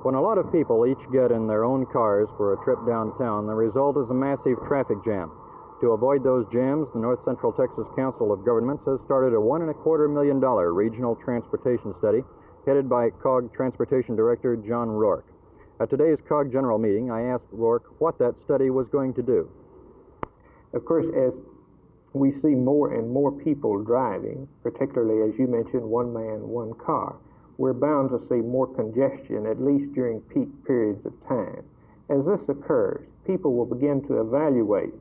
When a lot of people each get in their own cars for a trip downtown, the result is a massive traffic jam. To avoid those jams, the North Central Texas Council of Governments has started a $1.25 million regional transportation study headed by COG Transportation Director John Rourke. At today's COG General Meeting, I asked Rourke what that study was going to do. Of course, as we see more and more people driving, particularly, as you mentioned, one man, one car, we're bound to see more congestion, at least during peak periods of time. As this occurs, people will begin to evaluate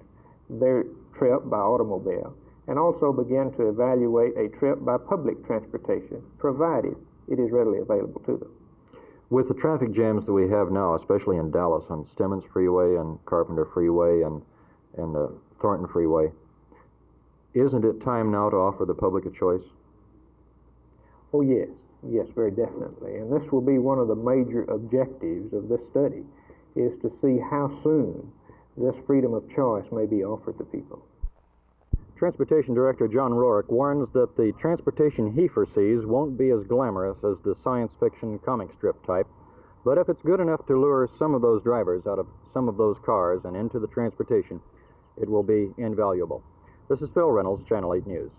their trip by automobile and also begin to evaluate a trip by public transportation, provided it is readily available to them. With the traffic jams that we have now, especially in Dallas on Stemmons Freeway and Carpenter Freeway and Thornton Freeway, isn't it time now to offer the public a choice? Oh, yes. Yes, very definitely. And this will be one of the major objectives of this study, is to see how soon this freedom of choice may be offered to people. Transportation Director John Rourke warns that the transportation he foresees won't be as glamorous as the science fiction comic strip type, but if it's good enough to lure some of those drivers out of some of those cars and into the transportation, it will be invaluable. This is Phil Reynolds, Channel 8 News.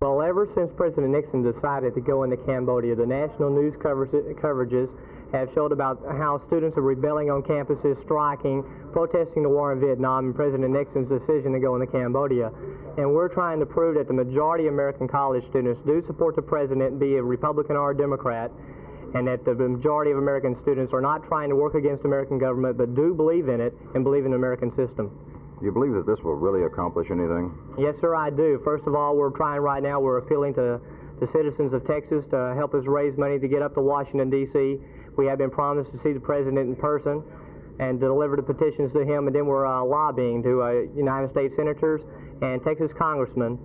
Well, ever since President Nixon decided to go into Cambodia, the national news coverages have showed about how students are rebelling on campuses, striking, protesting the war in Vietnam, and President Nixon's decision to go into Cambodia. And we're trying to prove that the majority of American college students do support the president, be a Republican or a Democrat, and that the majority of American students are not trying to work against the American government, but do believe in it and believe in the American system. Do you believe that this will really accomplish anything? Yes, sir, I do. First of all, we're appealing to the citizens of Texas to help us raise money to get up to Washington, D.C. We have been promised to see the president in person and deliver the petitions to him, and then we're lobbying to United States senators and Texas congressmen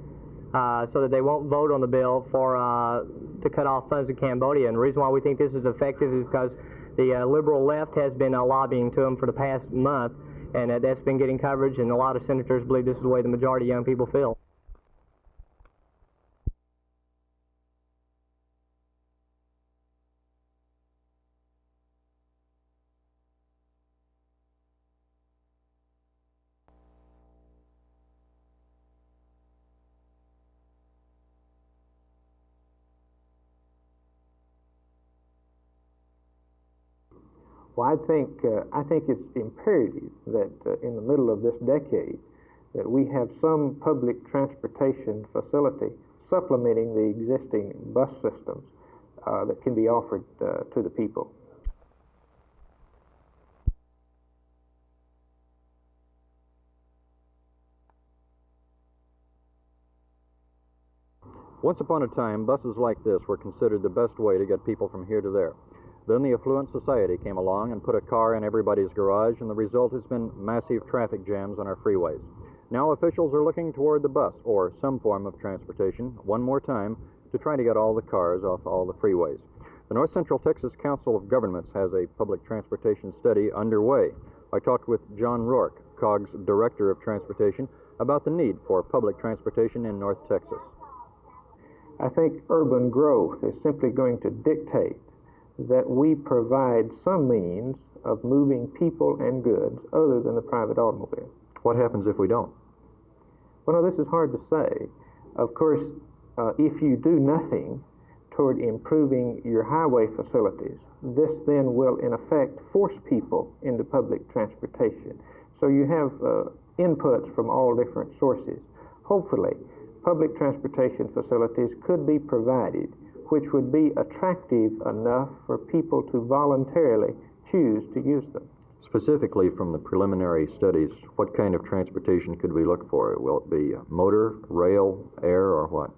so that they won't vote on the bill to cut off funds to Cambodia. And the reason why we think this is effective is because the liberal left has been lobbying to them for the past month, and that's been getting coverage, and a lot of senators believe this is the way the majority of young people feel. Well, I think it's imperative that in the middle of this decade that we have some public transportation facility supplementing the existing bus systems that can be offered to the people. Once upon a time, buses like this were considered the best way to get people from here to there. Then the affluent society came along and put a car in everybody's garage, and the result has been massive traffic jams on our freeways. Now officials are looking toward the bus, or some form of transportation, one more time to try to get all the cars off all the freeways. The North Central Texas Council of Governments has a public transportation study underway. I talked with John Rourke, COG's Director of Transportation, about the need for public transportation in North Texas. I think urban growth is simply going to dictate that we provide some means of moving people and goods other than the private automobile. What happens if we don't? Well, no, this is hard to say. Of course, if you do nothing toward improving your highway facilities, this then will, in effect, force people into public transportation. So you have inputs from all different sources. Hopefully, public transportation facilities could be provided which would be attractive enough for people to voluntarily choose to use them. Specifically from the preliminary studies, what kind of transportation could we look for? Will it be motor, rail, air, or what?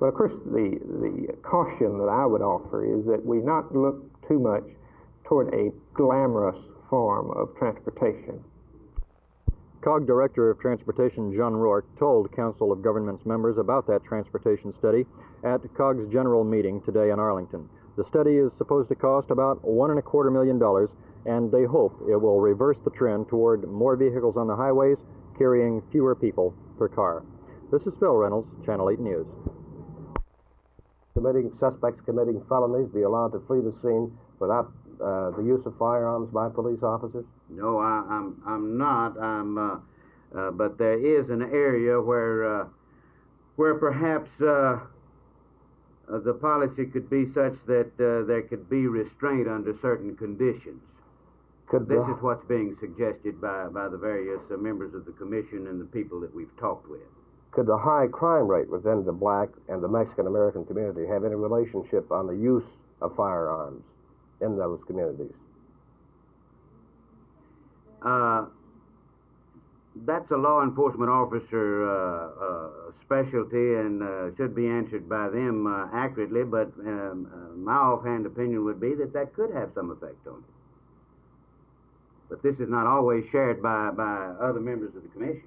Well, of course, the caution that I would offer is that we not look too much toward a glamorous form of transportation. COG Director of Transportation John Rourke told Council of Governments members about that transportation study at COG's general meeting today in Arlington. The study is supposed to cost about $1.25 million, and they hope it will reverse the trend toward more vehicles on the highways carrying fewer people per car. This is Phil Reynolds, Channel 8 News. Suspects committing felonies be allowed to flee the scene without the use of firearms by police officers? No, I'm not. But there is an area where perhaps the policy could be such that there could be restraint under certain conditions. This is what's being suggested by the various members of the commission and the people that we've talked with. Could the high crime rate within the black and the Mexican-American community have any relationship on the use of firearms in those communities? That's a law enforcement officer specialty and should be answered by them accurately, but my offhand opinion would be that could have some effect on it. But this is not always shared by other members of the commission.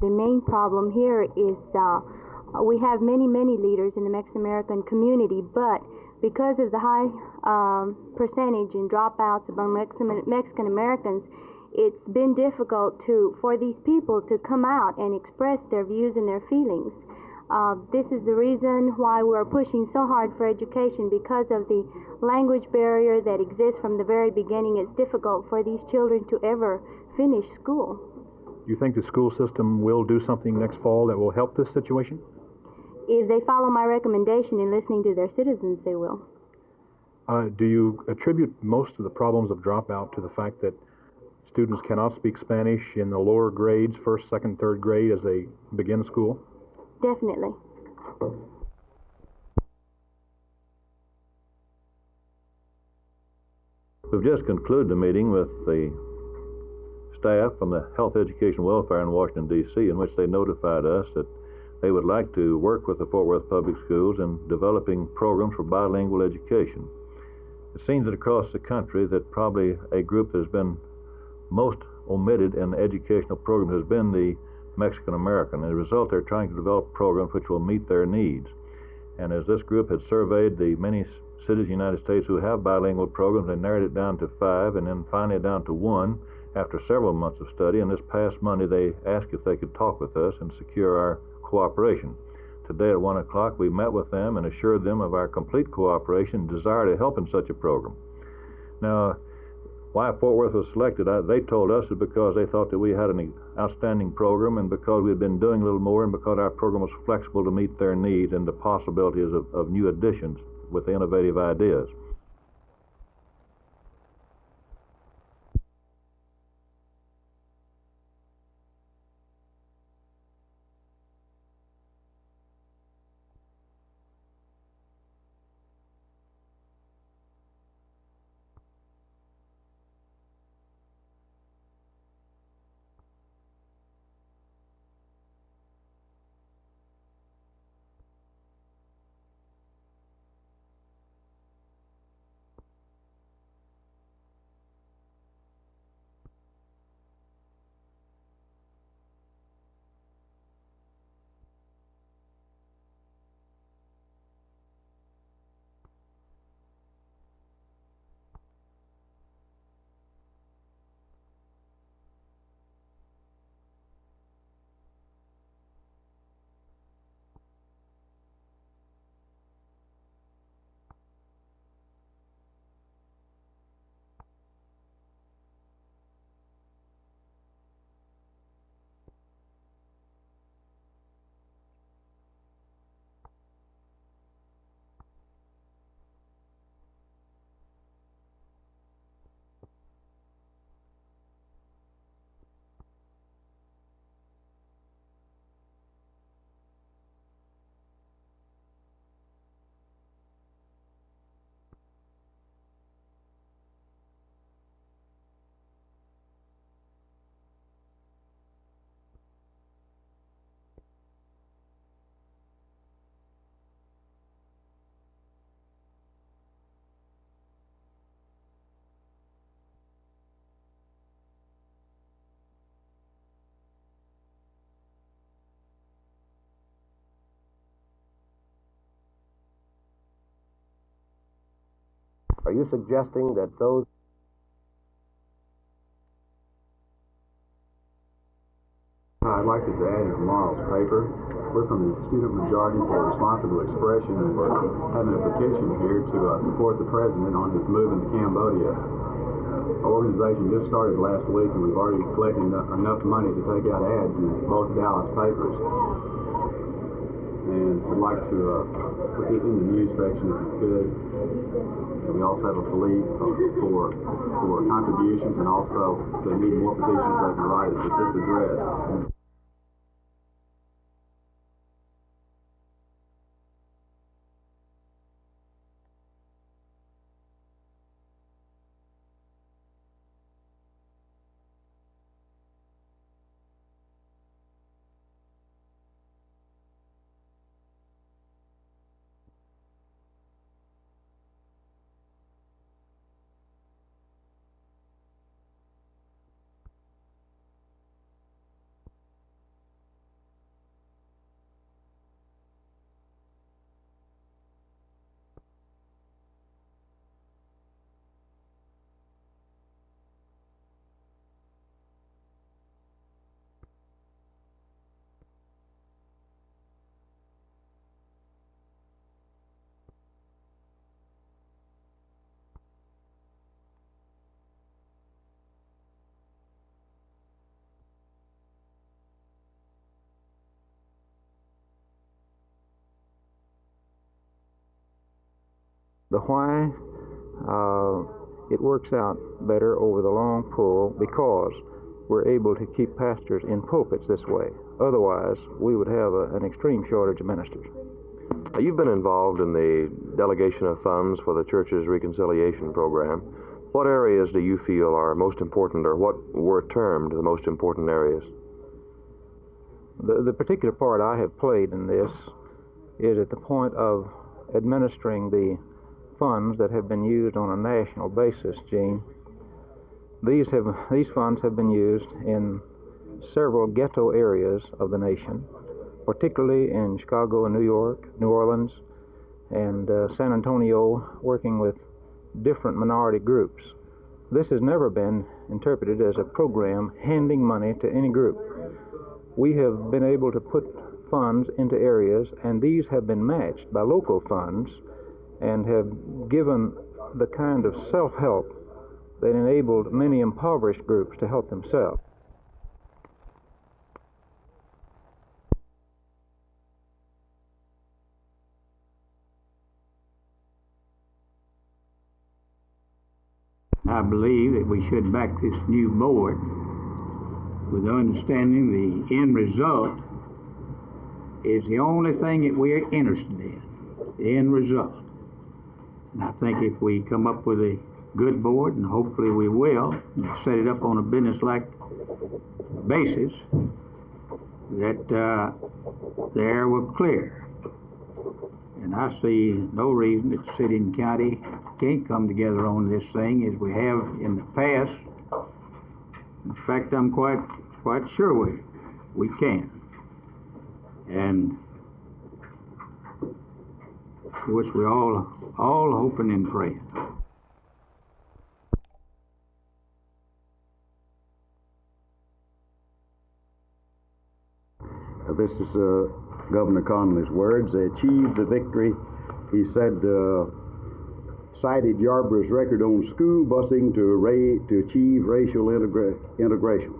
The main problem here is we have many leaders in the Mexican-American community, but because of the high percentage in dropouts among Mexican-Americans, it's been difficult for these people to come out and express their views and their feelings. This is the reason why we're pushing so hard for education, because of the language barrier that exists from the very beginning. It's difficult for these children to ever finish school. Do you think the school system will do something next fall that will help this situation? If they follow my recommendation in listening to their citizens, they will. Do you attribute most of the problems of dropout to the fact that students cannot speak Spanish in the lower grades, first, second, third grade, as they begin school? Definitely. We've just concluded the meeting with the staff from the Health, Education, and Welfare in Washington, D.C., in which they notified us that they would like to work with the Fort Worth Public Schools in developing programs for bilingual education. It seems that across the country that probably a group that has been most omitted in the educational program has been the Mexican American. As a result, they're trying to develop programs which will meet their needs. And as this group had surveyed the many cities in the United States who have bilingual programs, they narrowed it down to 5 and then finally down to 1 after several months of study. And this past Monday, they asked if they could talk with us and secure our cooperation. Today at 1 o'clock, we met with them and assured them of our complete cooperation and desire to help in such a program. Now, why Fort Worth was selected, they told us is because they thought that we had an outstanding program, and because we had been doing a little more, and because our program was flexible to meet their needs and the possibilities of new additions with innovative ideas. Are you suggesting that those I'd like this added in tomorrow's paper. We're from the Student Majority for Responsible Expression, and we're having a petition here to support the president on his move into Cambodia. Our organization just started last week, and we've already collected enough money to take out ads in both Dallas papers. And we'd like to put this in the news section if you could. And we also have a plea for contributions, and also if they need more petitions, they can write us at this address. The why, it works out better over the long pull because we're able to keep pastors in pulpits this way. Otherwise, we would have an extreme shortage of ministers. You've been involved in the delegation of funds for the church's reconciliation program. What areas do you feel are most important, or what were termed the most important areas? The particular part I have played in this is at the point of administering the funds that have been used on a national basis, Gene. These funds have been used in several ghetto areas of the nation, particularly in Chicago and New York, New Orleans, and San Antonio, working with different minority groups. This has never been interpreted as a program handing money to any group. We have been able to put funds into areas, and these have been matched by local funds and have given the kind of self-help that enabled many impoverished groups to help themselves. I believe that we should back this new board with the understanding the end result is the only thing that we're interested in, the end result. And I think if we come up with a good board, and hopefully we will, and set it up on a business-like basis, that the air will clear. And I see no reason that the city and county can't come together on this thing as we have in the past. In fact, I'm quite sure we can. And of course, we're all hoping and praying. This is Governor Connolly's words. They achieved the victory. He said, cited Yarborough's record on school busing to achieve racial integration.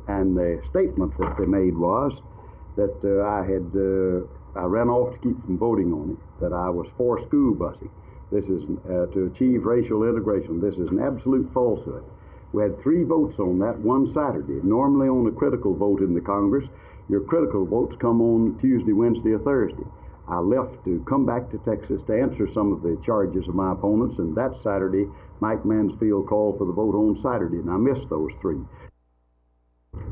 And the statement that they made was that I ran off to keep from voting on it, that I was for school busing. This is to achieve racial integration. This is an absolute falsehood. We had 3 votes on that one Saturday. Normally on a critical vote in the Congress, your critical votes come on Tuesday, Wednesday, or Thursday. I left to come back to Texas to answer some of the charges of my opponents, and that Saturday, Mike Mansfield called for the vote on Saturday, and I missed those 3.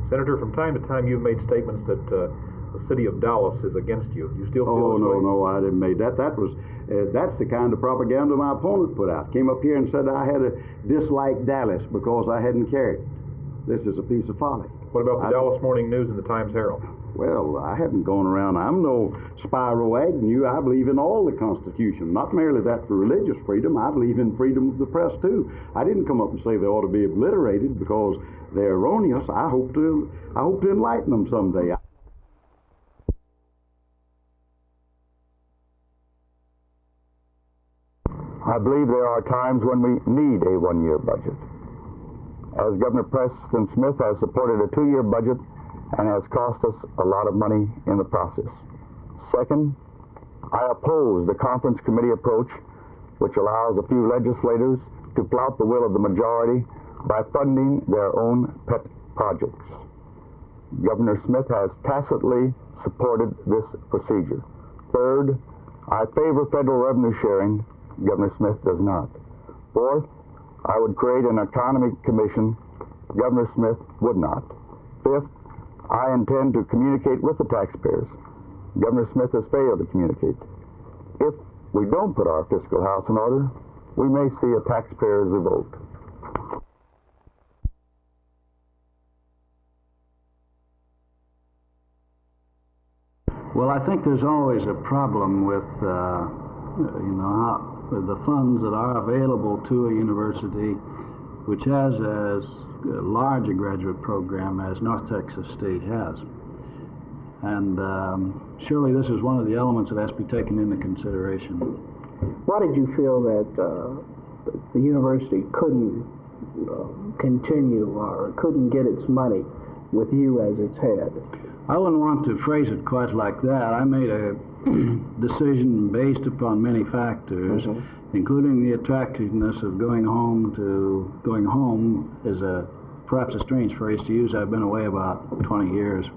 Senator, from time to time you've made statements that the city of Dallas is against you. Do you still feel this way? No, I didn't make that. That's the kind of propaganda my opponent put out. Came up here and said I had to dislike Dallas because I hadn't carried it. This is a piece of folly. What about the Dallas Morning News and the Times Herald? Well, I haven't gone around. I'm no Spyro Agnew. I believe in all the Constitution, not merely that for religious freedom. I believe in freedom of the press, too. I didn't come up and say they ought to be obliterated because they're erroneous. I hope to enlighten them someday. I believe there are times when we need a one-year budget. As Governor Preston Smith has supported a 2-year budget and has cost us a lot of money in the process. Second, I oppose the conference committee approach, which allows a few legislators to flout the will of the majority by funding their own pet projects. Governor Smith has tacitly supported this procedure. Third, I favor federal revenue sharing. Governor Smith does not. Fourth, I would create an economy commission. Governor Smith would not. Fifth, I intend to communicate with the taxpayers. Governor Smith has failed to communicate. If we don't put our fiscal house in order, we may see a taxpayers' revolt. Well, I think there's always a problem with, the funds that are available to a university which has as large a graduate program as North Texas State has. And surely this is one of the elements that has to be taken into consideration. Why did you feel that the university couldn't continue or couldn't get its money with you as its head? I wouldn't want to phrase it quite like that. I made a decision based upon many factors, including the attractiveness of going home. Going home is perhaps a strange phrase to use. I've been away about 20 years.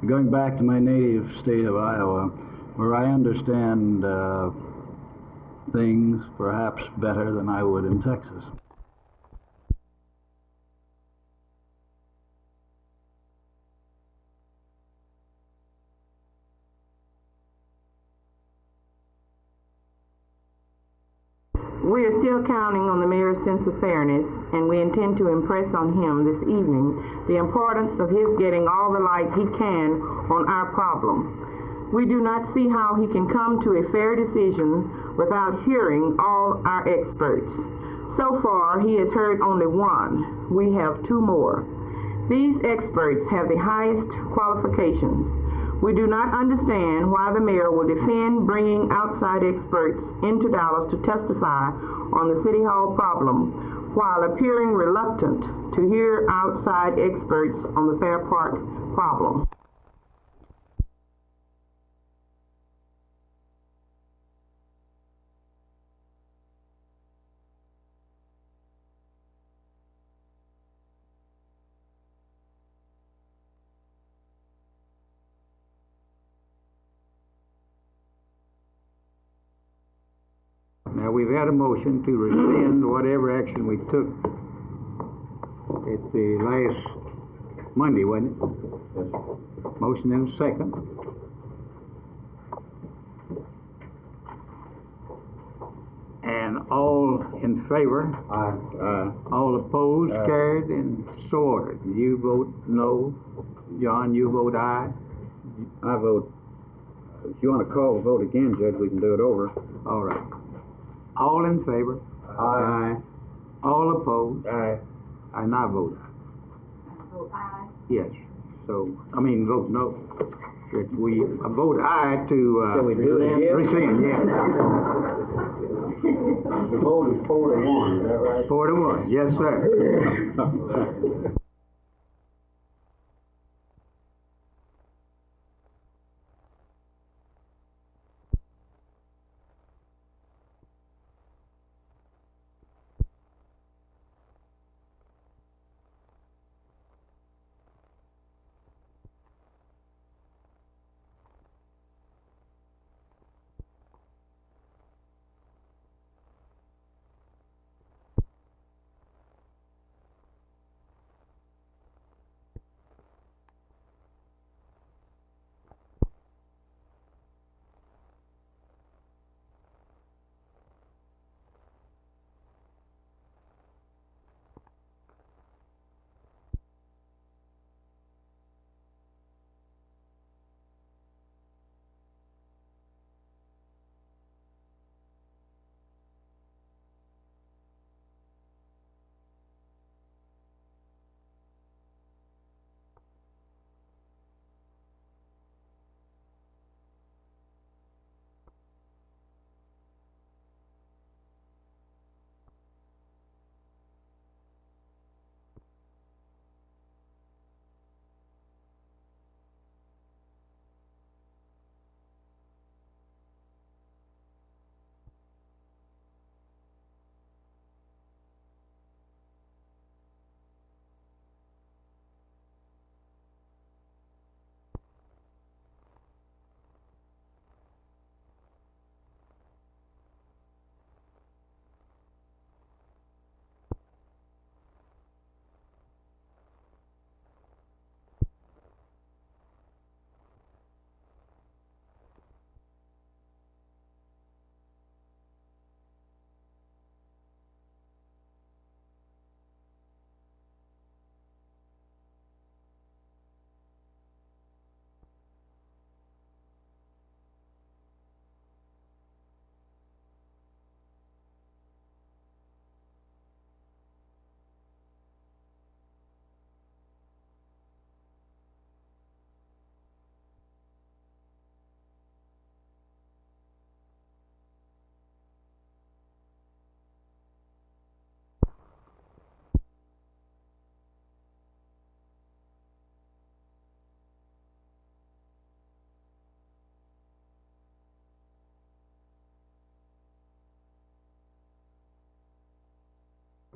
Going back to my native state of Iowa, where I understand things perhaps better than I would in Texas. We are still counting on the mayor's sense of fairness, and we intend to impress on him this evening the importance of his getting all the light he can on our problem. We do not see how he can come to a fair decision without hearing all our experts. So far, he has heard only one. We have 2 more. These experts have the highest qualifications. We do not understand why the mayor will defend bringing outside experts into Dallas to testify on the City Hall problem while appearing reluctant to hear outside experts on the Fair Park problem. Now, we've had a motion to rescind whatever action we took at the last Monday, wasn't it? Yes. Motion and a second. And all in favor? Aye. All opposed? Aye. Carried and so ordered. You vote no. John, you vote aye. I vote. If you want to call the vote again, Judge, we can do it over. All right. All in favor? Aye. All opposed? Aye. And I vote aye. I vote aye. Yes. So, vote no. We vote aye to Shall we do it again? Rescind, yeah. The vote is 4-1, is that right? 4-1, yes, sir.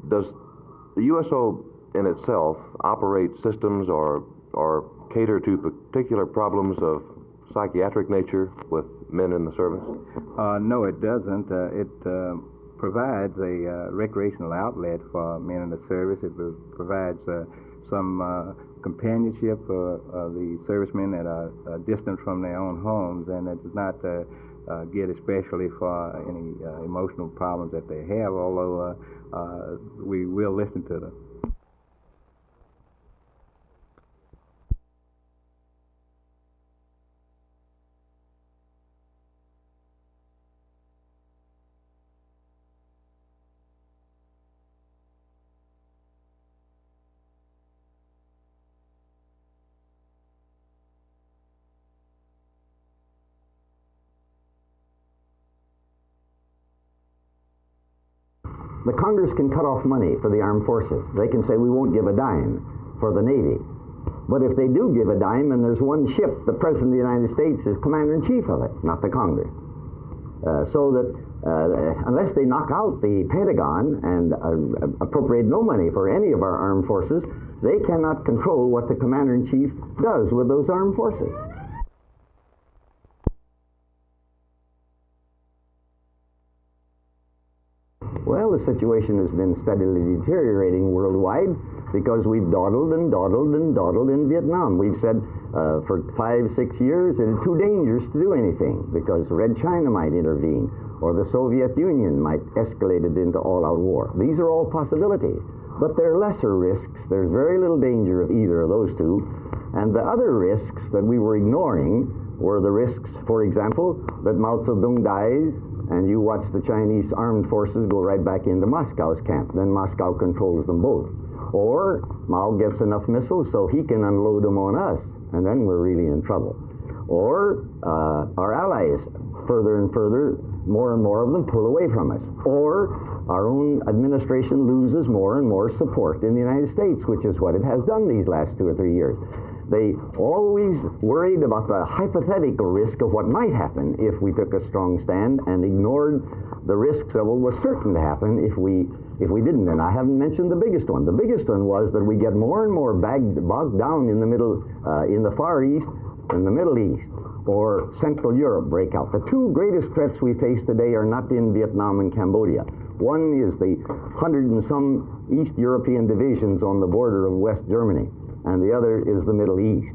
Does the USO in itself operate systems or cater to particular problems of psychiatric nature with men in the service? No, it doesn't. It provides a recreational outlet for men in the service. It provides some companionship for the servicemen that are distant from their own homes, and it does not get especially for any emotional problems that they have, although we will listen to them. The Congress can cut off money for the armed forces. They can say we won't give a dime for the Navy. But if they do give a dime and there's one ship, the President of the United States is commander-in-chief of it, not the Congress. So that unless they knock out the Pentagon and appropriate no money for any of our armed forces, they cannot control what the commander-in-chief does with those armed forces. Well, the situation has been steadily deteriorating worldwide because we've dawdled and dawdled and dawdled in Vietnam. We've said for 5, 6 years it is too dangerous to do anything because Red China might intervene or the Soviet Union might escalate it into all-out war. These are all possibilities, but they're lesser risks. There's very little danger of either of those two. And the other risks that we were ignoring were the risks, for example, that Mao Zedong dies and you watch the Chinese armed forces go right back into Moscow's camp. Then Moscow controls them both. Or Mao gets enough missiles so he can unload them on us, and then we're really in trouble. Or our allies, further and further, more and more of them pull away from us. Or our own administration loses more and more support in the United States, which is what it has done these last 2 or 3 years. They always worried about the hypothetical risk of what might happen if we took a strong stand and ignored the risks of what was certain to happen if we didn't. And I haven't mentioned the biggest one. The biggest one was that we get more and more bogged down in the middle, in the Far East and the Middle East, or Central Europe break out. The two greatest threats we face today are not in Vietnam and Cambodia. One is the 100 and some East European divisions on the border of West Germany, and the other is the Middle East.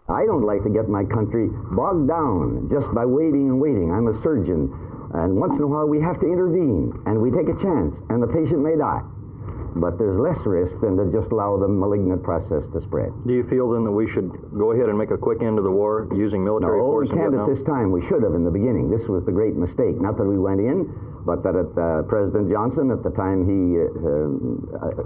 I don't like to get my country bogged down just by waiting and waiting. I'm a surgeon, and once in a while we have to intervene, and we take a chance, and the patient may die. But there's less risk than to just allow the malignant process to spread. Do you feel then that we should go ahead and make a quick end of the war using military force in Vietnam? No, we can't at this time. We should have in the beginning. This was the great mistake. Not that we went in, but that President Johnson, at the time he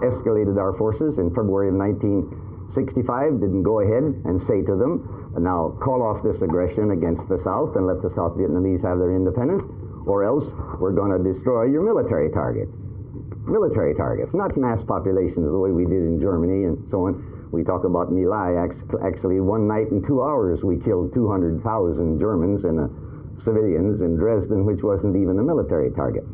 escalated our forces in February of 1965, didn't go ahead and say to them, now call off this aggression against the South and let the South Vietnamese have their independence, or else we're going to destroy your military targets. Military targets, not mass populations the way we did in Germany and so on. We talk about My Lai. Actually, one night in 2 hours we killed 200,000 Germans and civilians in Dresden, which wasn't even a military target.